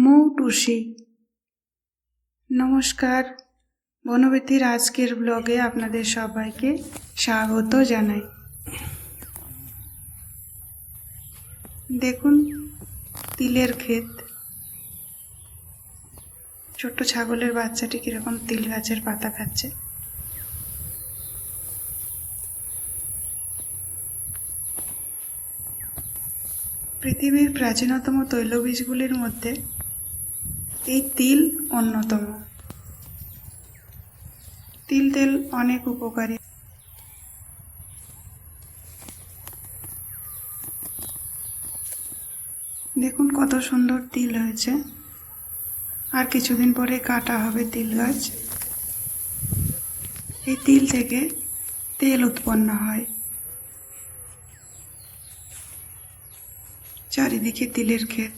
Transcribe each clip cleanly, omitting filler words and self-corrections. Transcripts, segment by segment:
মৌটুসি। নমস্কার, বনবিথির আজকের ব্লগে আপনাদের সবাইকে স্বাগত জানাই। দেখুন তিলের ক্ষেত, ছোট্ট ছাগলের বাচ্চাটি কিরকম তিল গাছের পাতা খাচ্ছে। পৃথিবীর প্রাচীনতম তৈলবীজগুলির মধ্যে এই তিল অন্যতম। তিল তেল অনেক উপকারী। দেখুন কত সুন্দর তিল হয়েছে, আর কিছুদিন পরে কাটা হবে তিল গাছ। এই তিল থেকে তেল উৎপন্ন হয়। চারিদিকে তিলের ক্ষেত।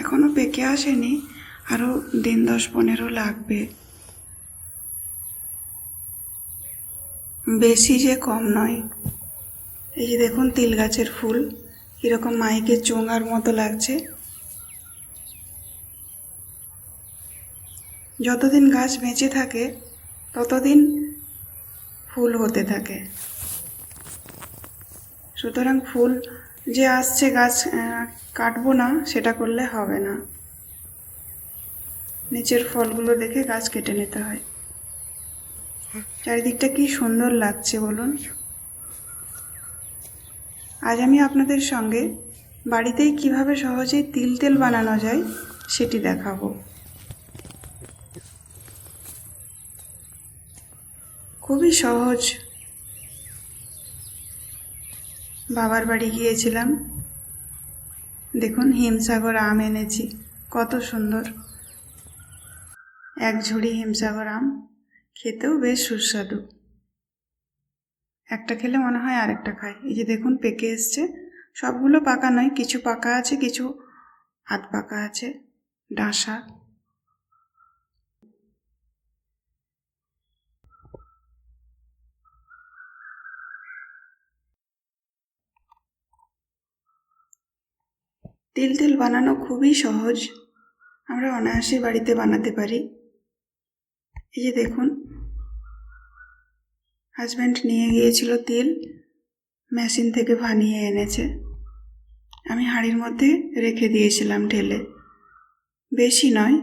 এখনো পেকে আসেনি, আরো দিন 10-15 লাগবে। বেশি যে কম নয়। এই যে দেখুন তিল গাছের ফুল কিরকম মাইকের চোঙার মতো লাগছে। যতদিন গাছ বেঁচে থাকে ততদিন ফুল হতে থাকে। সুতরাং ফুল যে আসছে গাছ কাটবো না সেটা করলে হবে না। নিচের ফলগুলো দেখে গাছ কেটে নিতে হয়। চারিদিকটা কি সুন্দর লাগছে বলুন। আজ আমি আপনাদের সঙ্গে বাড়িতেই কিভাবে সহজেই তিল তেল বানানো যায় সেটি দেখাবো। খুবই সহজ। বাবার বাড়ি গিয়েছিলাম, দেখুন হিমসাগর আম এনেছি, কত সুন্দর। এক ঝুড়ি হিমসাগর আম, খেতেও বেশ সুস্বাদু। একটা খেলে মনে হয় আরেকটা খাই। এই যে দেখুন পেকে এসছে। সবগুলো পাকা নয়, কিছু পাকা আছে, কিছু আধ পাকা আছে, ডাঁসা। তিল তেল বানানো খুবই সহজ, আমরা অনায়াসে বাড়িতে বানাতে পারি। এই যে দেখুন হাজব্যান্ড নিয়ে গিয়েছিল তিল, মেশিন থেকে বানিয়ে এনেছে। আমি হাঁড়ির মধ্যে রেখে দিয়েছিলাম ঢেলে। বেশি নয়,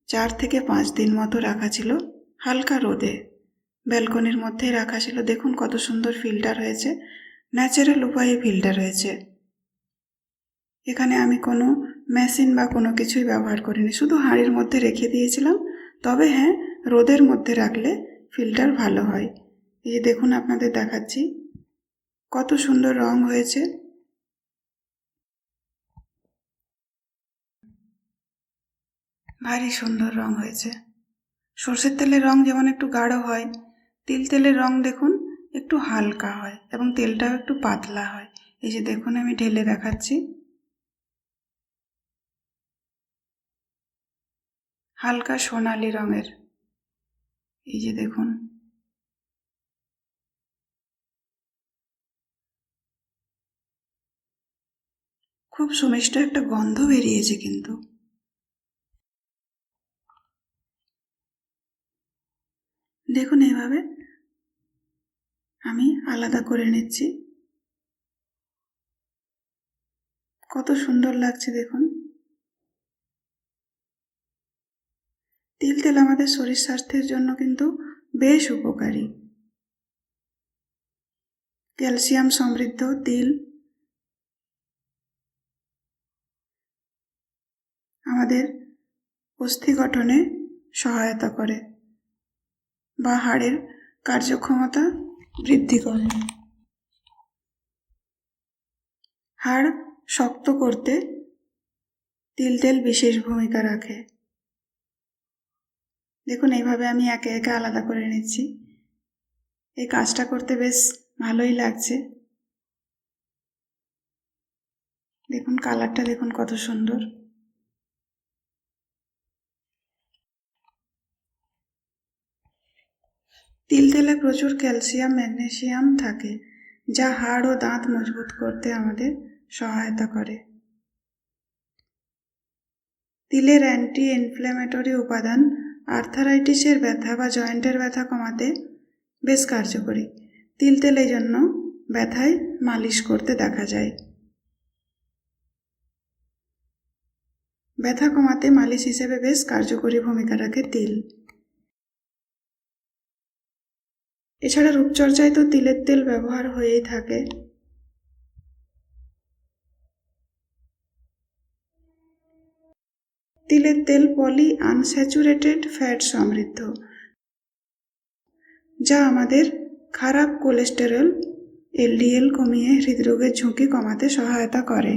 4 থেকে 5 দিন মতো রাখা ছিল হালকা রোদে। ব্যালকনির মধ্যেই রাখা ছিল। দেখুন কত সুন্দর ফিল্টার হয়েছে, ন্যাচারাল উপায়ে ফিল্টার হয়েছে। এখানে আমি কোনো মেশিন বা কোনো কিছুই ব্যবহার করিনি, শুধু হাঁড়ির মধ্যে রেখে দিয়েছিলাম। তবে হ্যাঁ, রোদের মধ্যে রাখলে ফিল্টার ভালো হয়। এই যে দেখুন আপনাদের দেখাচ্ছি কত সুন্দর রং হয়েছে। ভারী সুন্দর রং হয়েছে। সর্ষের তেলের রং যেমন একটু গাঢ় হয়, তিল তেলের রং দেখুন একটু হালকা হয় এবং তেলটাও একটু পাতলা হয়। এই যে দেখুন আমি ঢেলে দেখাচ্ছি, হালকা সোনালী রঙের। এই যে দেখুন খুব সুমিষ্ট একটা গন্ধ বেরিয়েছে। কিন্তু দেখুন এইভাবে আমি আলাদা করে নিচ্ছি, কত সুন্দর লাগছে দেখুন। তিল তেল আমাদের শরীর স্বাস্থ্যের জন্য কিন্তু বেশ উপকারী। ক্যালসিয়াম সমৃদ্ধ তিল আমাদের অস্থি গঠনে সহায়তা করে বা হাড়ের কার্যক্ষমতা বৃদ্ধি করে। হাড় শক্ত করতে তিল তেল বিশেষ ভূমিকা রাখে। দেখুন এইভাবে আমি একে একে আলাদা করে নিচ্ছি। এই কাজটা করতে বেশ ভালোই লাগছে। দেখুন কালারটা দেখুন কত সুন্দর। তিল তেলে প্রচুর ক্যালসিয়াম ম্যাগনেসিয়াম থাকে, যা হাড় ও দাঁত মজবুত করতে আমাদের সহায়তা করে। তিলের অ্যান্টি ইনফ্ল্যামেটরি উপাদান আর্থারাইটিসের ব্যথা বা জয়েন্টের ব্যথা কমাতে বেশ কার্যকরী। তিল তেল এই জন্য ব্যথায় মালিশ করতে দেখা যায়। ব্যথা কমাতে মালিশ হিসেবে বেশ কার্যকরী ভূমিকা রাখে তিল। এছাড়া রূপচর্চায় তো তিলের তেল ব্যবহার হয়েই থাকে। তিলের তেল পলি আনস্যাচুরেটেড ফ্যাট সমৃদ্ধ, যা আমাদের খারাপ কোলেস্টেরল এলডিএল কমিয়ে হৃদরোগের ঝুঁকি কমাতে সহায়তা করে।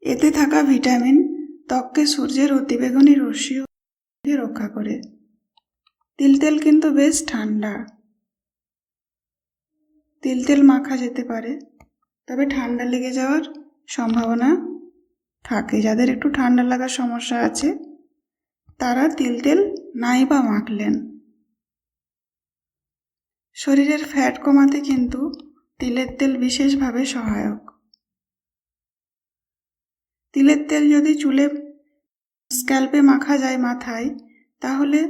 এতে থাকা ভিটামিন ত্বককে সূর্যের অতিবেগুনি রশ্মি রক্ষা করে। তিল তেল কিন্তু বেশ ঠান্ডা, তিল তেল মাখা যেতে পারে, তবে ঠান্ডা লেগে যাওয়ার সম্ভাবনা থাকে। যাদের একটু ঠান্ডা লাগার সমস্যা আছে তারা তিল তেল নাই বা মাখলেন। শরীরের ফ্যাট কমাতে কিন্তু তিলের তেল বিশেষভাবে সহায়ক। তিলের তেল যদি চুলে স্ক্যাল্পে মাখা যায় মাথায়, তাহলে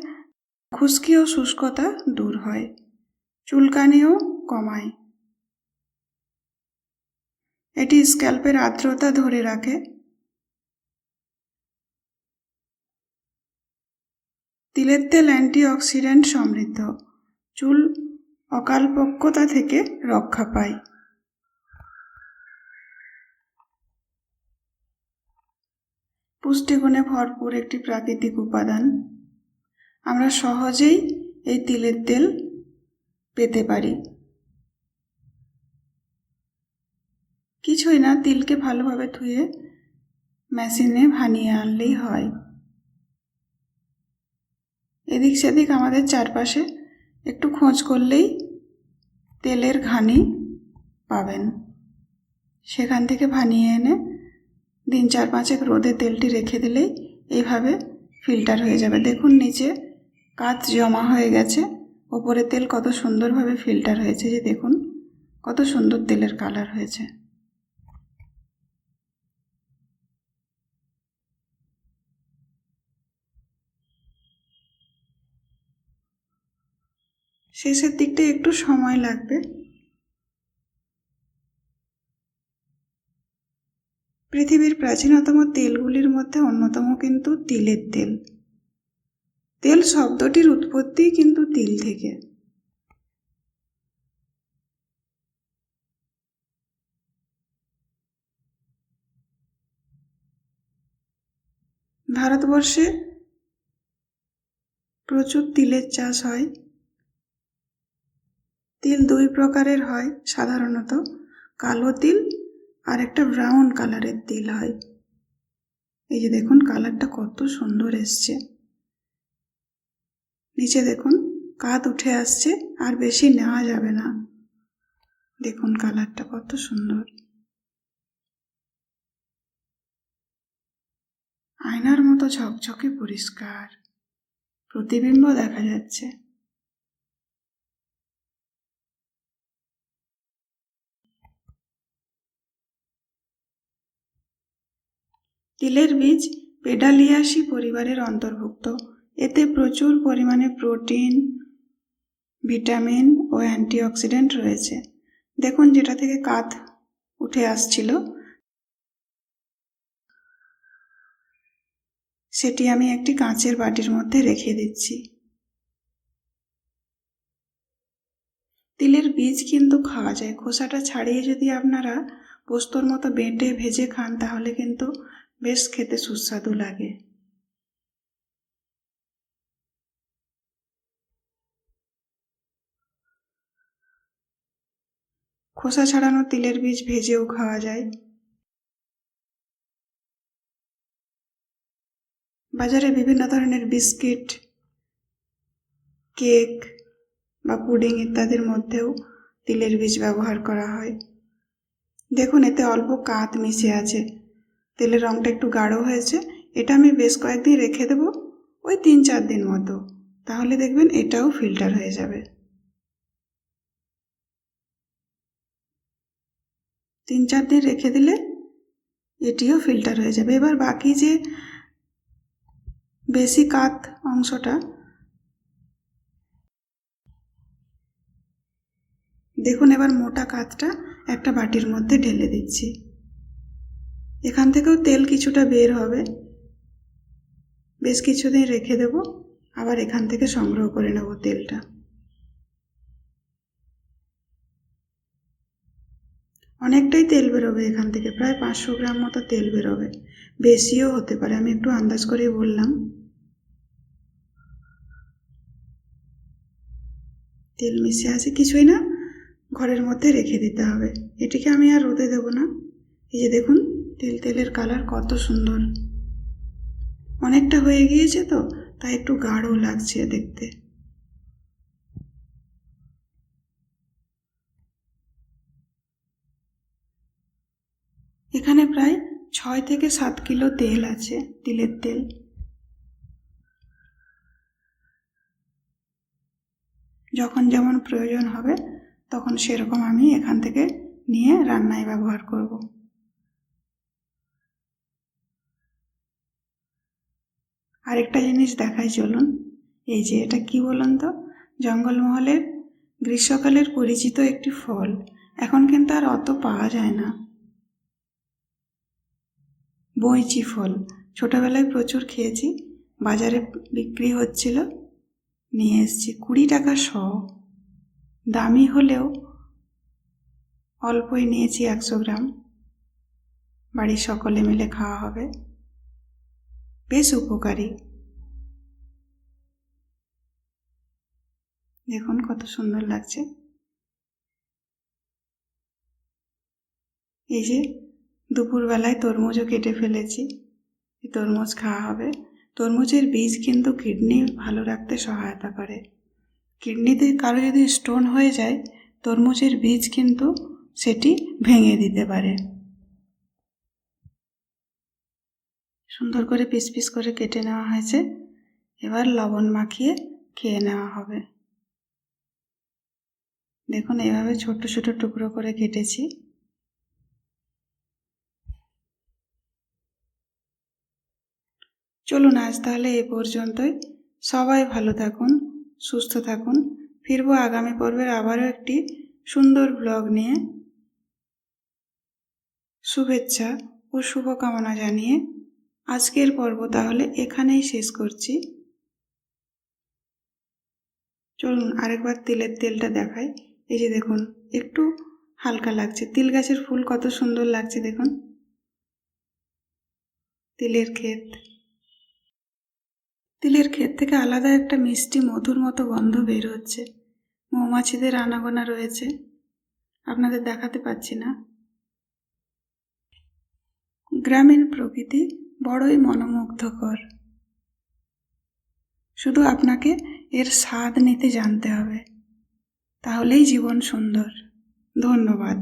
খুশকি ও শুষ্কতা দূর হয়, চুলকানিও কমায়। এটি স্ক্যাল্পের আর্দ্রতা ধরে রাখে। তিলের তেল অ্যান্টিঅক্সিডেন্ট সমৃদ্ধ, চুল অকালপক্বতা থেকে রক্ষা পায়। পুষ্টিগুণে ভরপুর একটি প্রাকৃতিক উপাদান। আমরা সহজেই এই তিলের তেল পেতে পারি। কিছুই না, তিলকে ভালোভাবে ধুয়ে মেশিনে ভানিয়ে আনলেই হয়। এদিক সেদিক আমাদের চারপাশে একটু খোঁজ করলেই তেলের ঘানি পাবেন। সেখান থেকে ভানিয়ে এনে দিন 4-5 রোদে তেলটি রেখে দিলেই এইভাবে ফিল্টার হয়ে যাবে। দেখুন নিচে কাঁচ জমা হয়ে গেছে, ওপরে তেল কত সুন্দরভাবে ফিল্টার হয়েছে। যে দেখুন কত সুন্দর তেলের কালার হয়েছে। শেষের দিকটা একটু সময় লাগবে। পৃথিবীর প্রাচীনতম তেলগুলির মধ্যে অন্যতম কিন্তু তিলের তেল। তেল শব্দটির উৎপত্তি কিন্তু তিল থেকে। ভারতবর্ষে প্রচুর তিলের চাষ হয়। তিল 2 প্রকারের হয় সাধারণত, কালো তিল আর একটা ব্রাউন কালারের তিল হয়। এই যে দেখুন কালারটা কত সুন্দর এসছে। নিচে দেখুন কাত উঠে আসছে, আর বেশি নেওয়া যাবে না। দেখুন কালারটা কত সুন্দর, আয়নার মতো ঝকঝকে পরিষ্কার প্রতিবিম্ব দেখা যাচ্ছে। তিলের বীজ পেডালিয়াসি পরিবারের অন্তর্ভুক্ত। এতে প্রচুর পরিমাণে প্রোটিন, ভিটামিন ও অ্যান্টিঅক্সিডেন্ট রয়েছে। দেখুন যেটা থেকে কাত উঠে আসছিল সেটি আমি একটি কাঁচের বাটির মধ্যে রেখে দিচ্ছি। তিলের বীজ কিন্তু খাওয়া যায়, খোসাটা ছাড়িয়ে যদি আপনারা পোস্তর মতো বেটে ভেজে খান তাহলে কিন্তু বেশ খেতে সুস্বাদু লাগে। খোসা ছাড়ানো তিলের বীজ ভেজেও খাওয়া যায়। বাজারে বিভিন্ন ধরনের বিস্কিট, কেক বা পুডিং ইত্যাদির মধ্যেও তিলের বীজ ব্যবহার করা হয়। দেখুন এতে অল্প কাঁচ মিশে আছে, তেলের রঙটা একটু গাঢ় হয়েছে। এটা আমি বেশ কয়েকদিন রেখে দেবো, ওই 3-4 দিন মতো। তাহলে দেখবেন এটাও ফিল্টার হয়ে যাবে। 3-4 দিন রেখে দিলে এটিও ফিল্টার হয়ে যাবে। এবার বাকি যে বেশি কাত অংশটা দেখুন, এবার মোটা কাতটা একটা বাটির মধ্যে ঢেলে দিচ্ছি। এখান থেকেও তেল কিছুটা বের হবে, বেশ কিছুদিন রেখে দেব, আবার এখান থেকে সংগ্রহ করে নেব তেলটা। অনেকটাই তেল বেরোবে এখান থেকে, প্রায় 500 গ্রাম মতো তেল বেরোবে, বেশিও হতে পারে, আমি একটু আন্দাজ করেই বললাম। তেল মিশে আছে, কিছুই না, ঘরের মধ্যে রেখে দিতে হবে। এটিকে আমি আর রোদে দেব না। এই যে দেখুন তেলের কালার কত সুন্দর, অনেকটা হয়ে গিয়েছে তো, তাই একটু গাঢ় লাগছে দেখতে। এখানে প্রায় 6 থেকে 7 কিলো তেল আছে, তিলের তেল। যখন যেমন প্রয়োজন হবে তখন সেরকম আমি এখান থেকে নিয়ে রান্নায় ব্যবহার করব। আরেকটা জিনিস দেখাই চলুন। এই যে এটা কি বলুন তো, জঙ্গলমহলের গ্রীষ্মকালের পরিচিত একটি ফল, এখন কিন্তু আর অত পাওয়া যায় না। বইচি ফল, ছোটবেলায় প্রচুর খেয়েছি, বাজারে বিক্রি হচ্ছিল, নিয়ে এসেছি। 20 টাকা শ, দামি হলেও অল্পই নিয়েছি, 100 গ্রাম, বাড়ির সকলে মিলে খাওয়া হবে, বেশ উপকারী। দেখুন কত সুন্দর লাগছে। এই যে দুপুরবেলায় তরমুজও কেটে ফেলেছি, তরমুজ খাওয়া হবে। তরমুজের বীজ কিন্তু কিডনি ভালো রাখতে সহায়তা করে। কিডনিতে কারো যদি স্টোন হয়ে যায়, তরমুজের বীজ কিন্তু সেটি ভেঙে দিতে পারে। সুন্দর করে পিস পিস করে কেটে নেওয়া হয়েছে, এবার লবণ মাখিয়ে খেয়ে নেওয়া হবে। দেখুন এইভাবে ছোট ছোট টুকরো করে কেটেছি। চলুন আজ তাহলে এ পর্যন্তই। সবাই ভালো থাকুন, সুস্থ থাকুন। ফিরবো আগামী পর্বের আবারও একটি সুন্দর ব্লগ নিয়ে। শুভেচ্ছা ও শুভকামনা জানিয়ে আজকের পর্ব তাহলে এখানেই শেষ করছি। চলুন আরেকবার তিলের তেলটা দেখাই। এই যে দেখুন একটু হালকা লাগছে, তিল গাছের ফুল কত সুন্দর লাগছে দেখুন। তিলের ক্ষেত থেকে আলাদা একটা মিষ্টি মধুর মতো গন্ধ বের হচ্ছে। মৌমাছিদের আনাগোনা রয়েছে, আপনাদের দেখাতে পাচ্ছি না। গ্রামীণ প্রকৃতি বড়ই মনোমুগ্ধকর, শুধু আপনাকে এর স্বাদ নিতে জানতে হবে, তাহলেই জীবন সুন্দর। ধন্যবাদ।